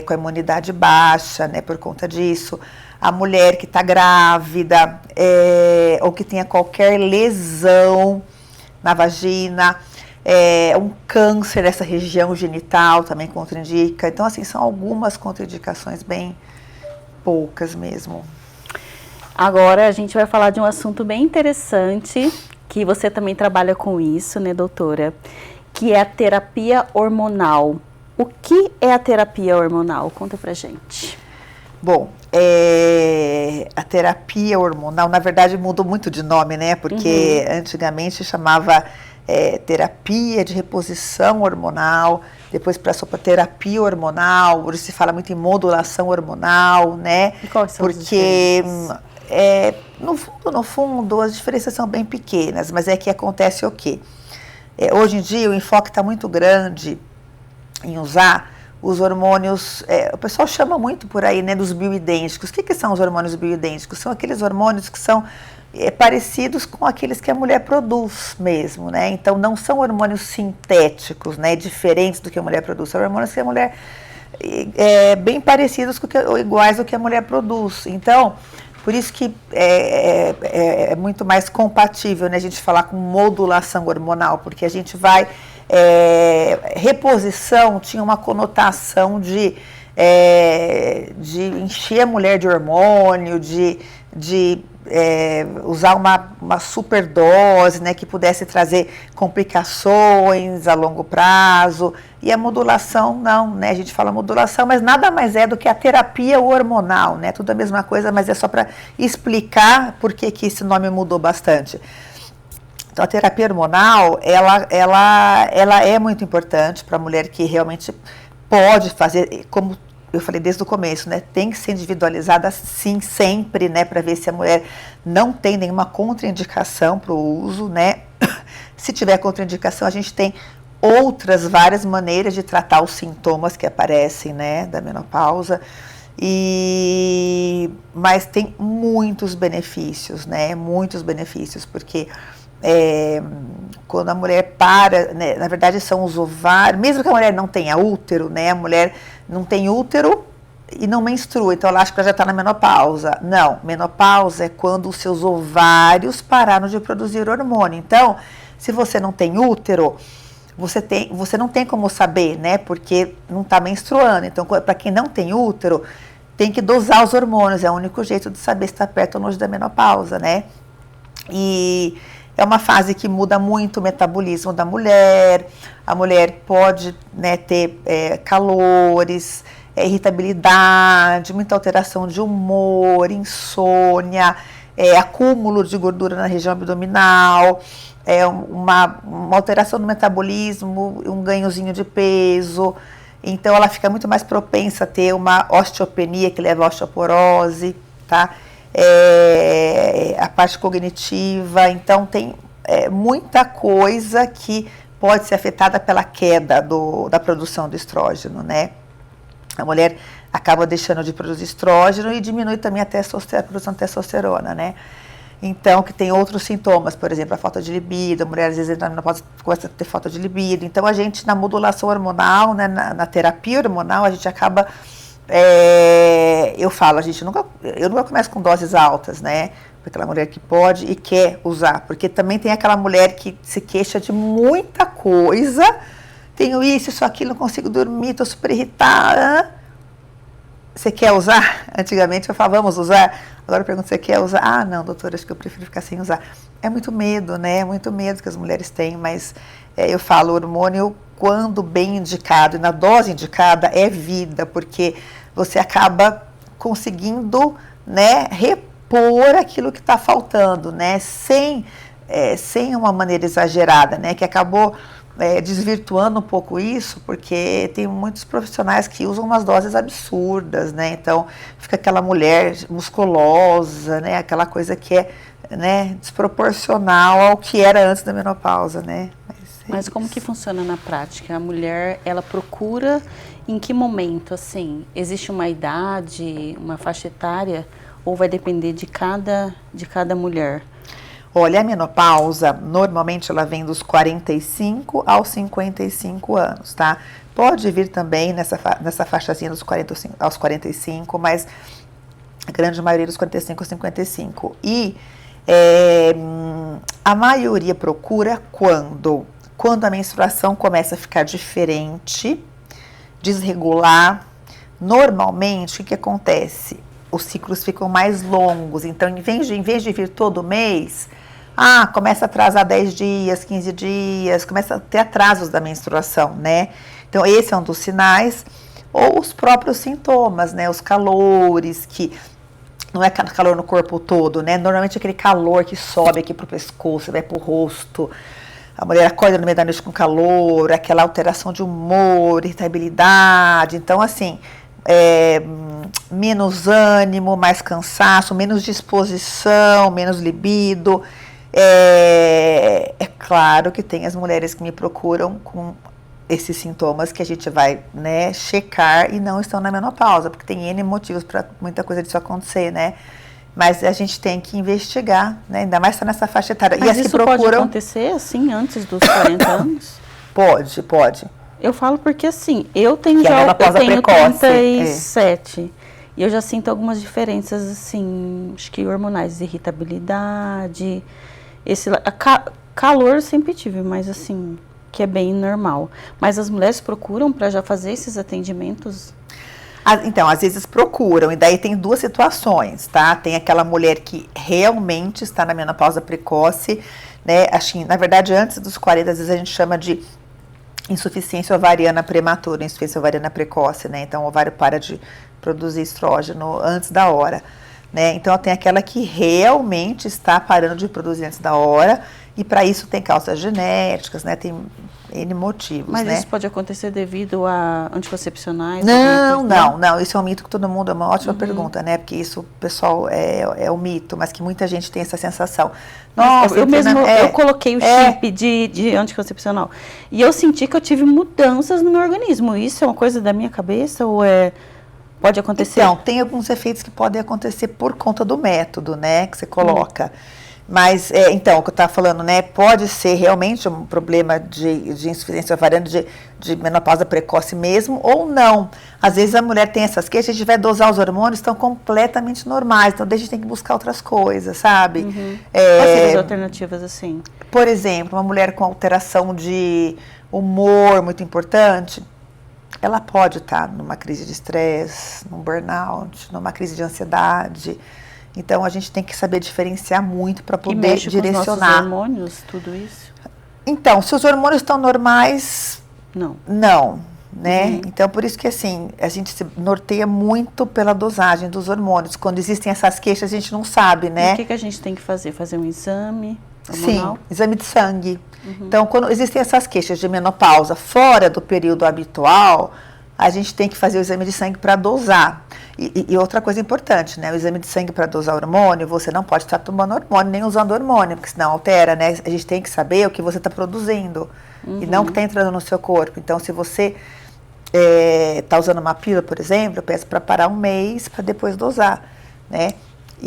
S2: com a imunidade baixa, né, por conta disso. A mulher que está grávida, ou que tenha qualquer lesão na vagina, um câncer nessa região genital também contraindica. Então, assim, são algumas contraindicações bem poucas mesmo.
S1: Agora a gente vai falar de um assunto bem interessante, que você também trabalha com isso, né, doutora? Que é a terapia hormonal. O que é a terapia hormonal? Conta pra gente.
S2: Bom, a terapia hormonal, na verdade, mudou muito de nome, né? Porque antigamente chamava terapia de reposição hormonal, depois passou para terapia hormonal, hoje se fala muito em modulação hormonal, né?
S1: E quais são as
S2: porque
S1: diferenças?
S2: no fundo, as diferenças são bem pequenas, mas é que acontece o quê? Hoje em dia o enfoque está muito grande em usar os hormônios, o pessoal chama muito por aí, né, dos bioidênticos. O que são os hormônios bioidênticos? São aqueles hormônios que são parecidos com aqueles que a mulher produz mesmo, né? Então, não são hormônios sintéticos, né, diferentes do que a mulher produz. São hormônios que a mulher, bem parecidos ou iguais ao que a mulher produz. Então, por isso que é muito mais compatível, né, a gente falar com modulação hormonal, porque a gente vai... reposição tinha uma conotação de encher a mulher de hormônio, de usar uma superdose, né, que pudesse trazer complicações a longo prazo. E a modulação não, né? A gente fala modulação, mas nada mais é do que a terapia hormonal, né? Tudo a mesma coisa, mas é só para explicar por que esse nome mudou bastante. Então, a terapia hormonal, ela é muito importante para a mulher que realmente pode fazer, como eu falei desde o começo, né? Tem que ser individualizada, sim, sempre, né? Para ver se a mulher não tem nenhuma contraindicação para o uso, né? Se tiver contraindicação, a gente tem outras várias maneiras de tratar os sintomas que aparecem, né, da menopausa. Mas tem muitos benefícios, né? Muitos benefícios, porque quando a mulher para, né, na verdade são os ovários, mesmo que a mulher não tenha útero, né? A mulher não tem útero e não menstrua, então ela acha que ela já está na menopausa. Não, menopausa é quando os seus ovários pararam de produzir hormônio. Então, se você não tem útero, você não tem como saber, né? Porque não está menstruando. Então, para quem não tem útero, tem que dosar os hormônios. É o único jeito de saber se está perto ou longe da menopausa, né? E é uma fase que muda muito o metabolismo da mulher. A mulher pode, né, ter calores, irritabilidade, muita alteração de humor, insônia, acúmulo de gordura na região abdominal, uma alteração no metabolismo, um ganhozinho de peso. Então ela fica muito mais propensa a ter uma osteopenia que leva à osteoporose, tá? A parte cognitiva, então tem muita coisa que pode ser afetada pela queda da produção do estrógeno, né? A mulher acaba deixando de produzir estrógeno e diminui também a produção de testosterona, né? Então, que tem outros sintomas, por exemplo, a falta de libido, a mulher às vezes entra na menopausa começa a ter falta de libido. Então, a gente, na modulação hormonal, né, na terapia hormonal, a gente acaba, eu falo, eu nunca começo com doses altas, né? Aquela mulher que pode e quer usar, porque também tem aquela mulher que se queixa de muita coisa, tenho isso, aquilo, não consigo dormir, estou super irritada. Você quer usar? Antigamente eu falava, vamos usar. Agora eu pergunto, você quer usar? Ah, não, doutora, acho que eu prefiro ficar sem usar. É muito medo, né? É muito medo que as mulheres têm, mas eu falo, o hormônio, quando bem indicado e na dose indicada, é vida, porque você acaba conseguindo, né, repor aquilo que está faltando, né? Sem uma maneira exagerada, né? Que acabou desvirtuando um pouco isso, porque tem muitos profissionais que usam umas doses absurdas, né? Então, fica aquela mulher musculosa, né? Aquela coisa que é, né, desproporcional ao que era antes da menopausa, né?
S1: Mas como que funciona na prática? A mulher, ela procura em que momento, assim? Existe uma idade, uma faixa etária, ou vai depender de cada mulher?
S2: Olha, a menopausa, normalmente ela vem dos 45 aos 55 anos, tá? Pode vir também nessa faixazinha dos 45 aos 45, mas a grande maioria dos 45 aos 55. E a maioria procura quando a menstruação começa a ficar diferente, desregular. Normalmente, o que acontece? Os ciclos ficam mais longos, então em vez de vir todo mês, começa a atrasar 10 dias, 15 dias, começa a ter atrasos da menstruação, né? Então, esse é um dos sinais, ou os próprios sintomas, né? Os calores, que não é calor no corpo todo, né? Normalmente é aquele calor que sobe aqui pro pescoço, vai pro rosto, a mulher acorda no meio da noite com calor, aquela alteração de humor, irritabilidade. Então, assim, menos ânimo, mais cansaço, menos disposição, menos libido. É claro que tem as mulheres que me procuram com esses sintomas que a gente vai, né, checar e não estão na menopausa, porque tem N motivos para muita coisa disso acontecer, né? Mas a gente tem que investigar, né? Ainda mais está nessa faixa etária.
S1: Mas
S2: e as
S1: isso
S2: que procuram...
S1: pode acontecer, assim, antes dos 40 anos?
S2: Pode.
S1: Eu falo porque, assim, eu tenho
S2: que
S1: já
S2: precoce,
S1: 37 e eu já sinto algumas diferenças, assim, acho que hormonais, irritabilidade, calor eu sempre tive, mas assim, que é bem normal. Mas as mulheres procuram para já fazer esses atendimentos?
S2: Então, às vezes procuram, e daí tem duas situações, tá? Tem aquela mulher que realmente está na menopausa precoce, né? Assim, na verdade, antes dos 40, às vezes a gente chama de insuficiência ovariana prematura, insuficiência ovariana precoce, né? Então, o ovário para de produzir estrógeno antes da hora, né? Então, tem aquela que realmente está parando de produzir antes da hora, e para isso tem causas genéticas, né? Tem N motivos,
S1: Mas
S2: né?
S1: isso pode acontecer devido a anticoncepcionais?
S2: Não, isso é um mito que todo mundo, é uma ótima pergunta, né? Porque isso, pessoal, é um mito, mas que muita gente tem essa sensação. Nossa,
S1: eu coloquei o chip de anticoncepcional e eu senti que eu tive mudanças no meu organismo. Isso é uma coisa da minha cabeça ou pode acontecer?
S2: Então, tem alguns efeitos que podem acontecer por conta do método, né, que você coloca. Mas, então, o que eu estava falando, né, pode ser realmente um problema de insuficiência ovariana, de menopausa precoce mesmo, ou não. Às vezes a mulher tem essas queixas, a gente vai dosar os hormônios, estão completamente normais, então daí a gente tem que buscar outras coisas, sabe?
S1: Quais seriam as alternativas, assim?
S2: Por exemplo, uma mulher com alteração de humor muito importante, ela pode estar numa crise de estresse, num burnout, numa crise de ansiedade. Então, a gente tem que saber diferenciar muito para poder direcionar.
S1: Com os nossos hormônios, tudo isso?
S2: Então, se os hormônios estão normais, não, né? Então, por isso que, assim, a gente se norteia muito pela dosagem dos hormônios. Quando existem essas queixas, a gente não sabe, né?
S1: E o que a gente tem que fazer? Fazer um exame hormonal?
S2: Sim, exame de sangue. Então, quando existem essas queixas de menopausa fora do período habitual, a gente tem que fazer o exame de sangue para dosar. E outra coisa importante, né? O exame de sangue para dosar hormônio, você não pode estar tomando hormônio, nem usando hormônio, porque senão altera, né? A gente tem que saber o que você está produzindo e não o que está entrando no seu corpo. Então, se você está usando uma pílula, por exemplo, eu peço para parar um mês para depois dosar, né?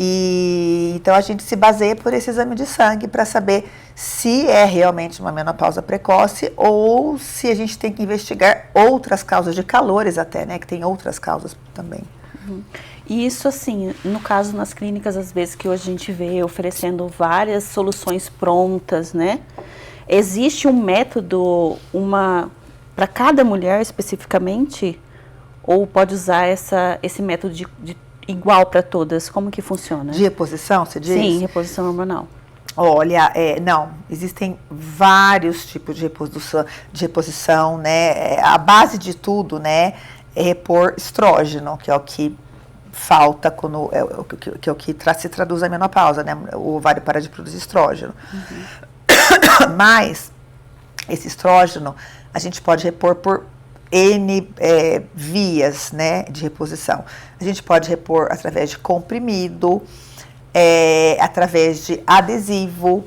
S2: E então a gente se baseia por esse exame de sangue para saber se é realmente uma menopausa precoce ou se a gente tem que investigar outras causas de calores até, né? Que tem outras causas também.
S1: E isso, assim, no caso nas clínicas, às vezes que hoje a gente vê oferecendo várias soluções prontas, né? Existe um método, para cada mulher especificamente? Ou pode usar esse método igual para todas? Como que funciona?
S2: De reposição, você diz?
S1: Sim, reposição hormonal.
S2: Olha, não, existem vários tipos de reposição, né? A base de tudo, né, é repor estrógeno, que é o que falta quando que é o que se traduz a menopausa, né? O ovário para de produzir estrógeno. Mas esse estrógeno a gente pode repor por N vias, né, de reposição. A gente pode repor através de comprimido, através de adesivo,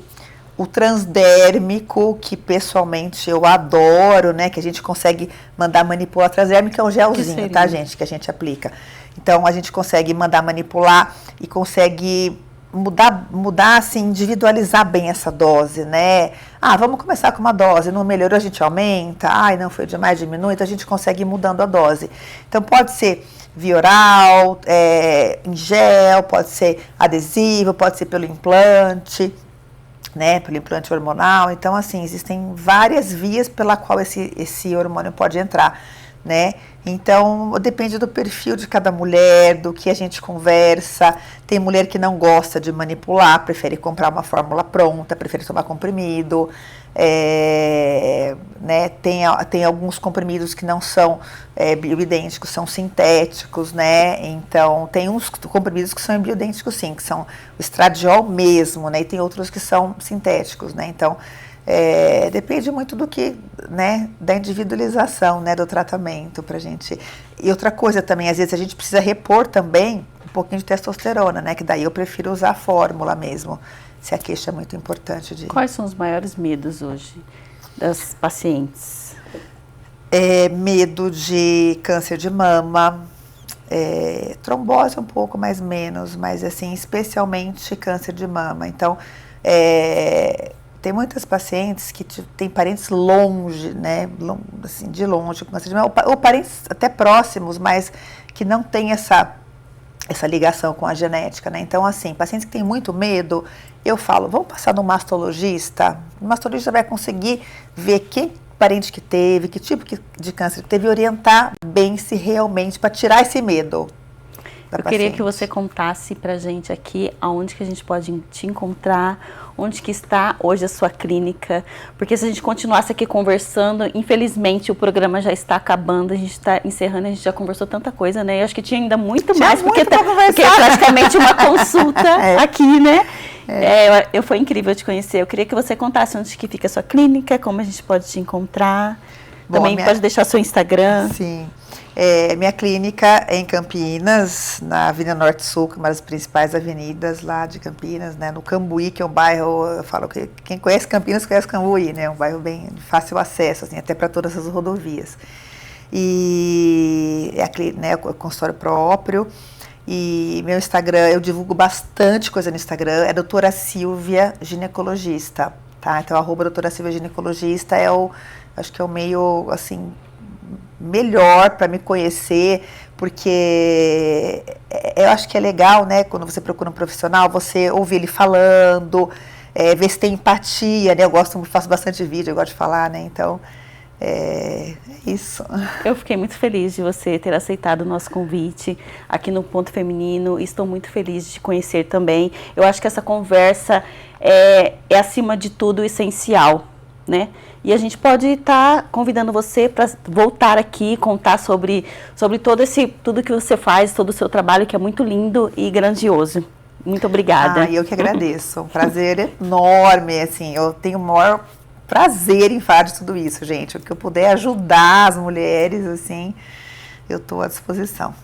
S2: o transdérmico, que pessoalmente eu adoro, né, que a gente consegue mandar manipular. Transdérmico é um gelzinho, tá, gente, que a gente aplica. Então, a gente consegue mandar manipular e consegue mudar, assim, individualizar bem essa dose, né? Vamos começar com uma dose, não melhorou, a gente aumenta, não foi demais, diminui, então a gente consegue ir mudando a dose. Então, pode ser via oral, em gel, pode ser adesivo, pode ser pelo implante, né, pelo implante hormonal. Então, assim, existem várias vias pela qual esse hormônio pode entrar, né? Então, depende do perfil de cada mulher, do que a gente conversa. Tem mulher que não gosta de manipular, prefere comprar uma fórmula pronta, prefere tomar comprimido. Né? Tem alguns comprimidos que não são bioidênticos, são sintéticos, né? Então, tem uns comprimidos que são bioidênticos, sim, que são o estradiol mesmo, né? E tem outros que são sintéticos, né? Então, depende muito do que, né, da individualização, né, do tratamento pra gente. E outra coisa também, às vezes a gente precisa repor também um pouquinho de testosterona, né, que daí eu prefiro usar a fórmula mesmo, se a queixa é muito importante.
S1: Quais são os maiores medos hoje das pacientes?
S2: Medo de câncer de mama, trombose um pouco mais menos, mas assim, especialmente câncer de mama. Então, tem muitas pacientes que têm parentes longe, né, assim, de longe, com câncer de mama, ou parentes até próximos, mas que não têm essa ligação com a genética, né? Então, assim, pacientes que têm muito medo, eu falo, vamos passar no mastologista. O mastologista vai conseguir ver quem parente que teve, que tipo de câncer que teve, e orientar bem se realmente, para tirar esse medo. paciente.
S1: queria que você contasse pra gente aqui aonde que a gente pode te encontrar, onde que está hoje a sua clínica, porque se a gente continuasse aqui conversando, infelizmente o programa já está acabando, a gente está encerrando, a gente já conversou tanta coisa, né? Eu acho que tinha ainda muito mais, porque é praticamente uma consulta aqui, né? Foi incrível te conhecer. Eu queria que você contasse onde que fica a sua clínica, como a gente pode te encontrar. Também pode deixar seu Instagram.
S2: Sim. Minha clínica é em Campinas, na Avenida Norte Sul, que é uma das principais avenidas lá de Campinas, né? No Cambuí, que é um bairro, eu falo que quem conhece Campinas conhece Cambuí, né? Um bairro bem de fácil acesso, assim, até para todas as rodovias. E é o consultório próprio. E meu Instagram, eu divulgo bastante coisa no Instagram, é doutora Silvia Ginecologista, tá? Então, @doutora Silvia Ginecologista acho que é o meio, assim, melhor para me conhecer, porque eu acho que é legal, né, quando você procura um profissional, você ouvir ele falando, ver se tem empatia, né? Faço bastante vídeo, eu gosto de falar, né? Então, é isso.
S1: Eu fiquei muito feliz de você ter aceitado o nosso convite aqui no Ponto Feminino. Estou muito feliz de te conhecer também. Eu acho que essa conversa é acima de tudo essencial, né? E a gente pode estar convidando você para voltar aqui, contar sobre tudo que você faz, todo o seu trabalho, que é muito lindo e grandioso. Muito obrigada.
S2: Eu que agradeço. Um prazer enorme, assim, eu tenho o maior prazer em falar de tudo isso, gente. O que eu puder ajudar as mulheres, assim, eu estou à disposição.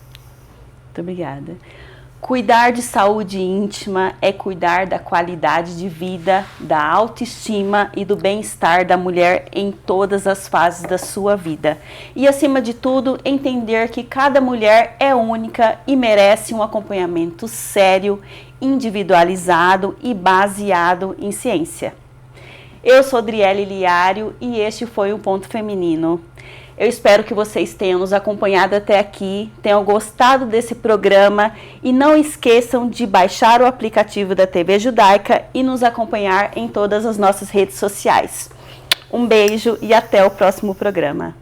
S1: Muito obrigada. Cuidar de saúde íntima é cuidar da qualidade de vida, da autoestima e do bem-estar da mulher em todas as fases da sua vida. E, acima de tudo, entender que cada mulher é única e merece um acompanhamento sério, individualizado e baseado em ciência. Eu sou Driele Liário e este foi o Ponto Feminino. Eu espero que vocês tenham nos acompanhado até aqui, tenham gostado desse programa e não esqueçam de baixar o aplicativo da TV Judaica e nos acompanhar em todas as nossas redes sociais. Um beijo e até o próximo programa.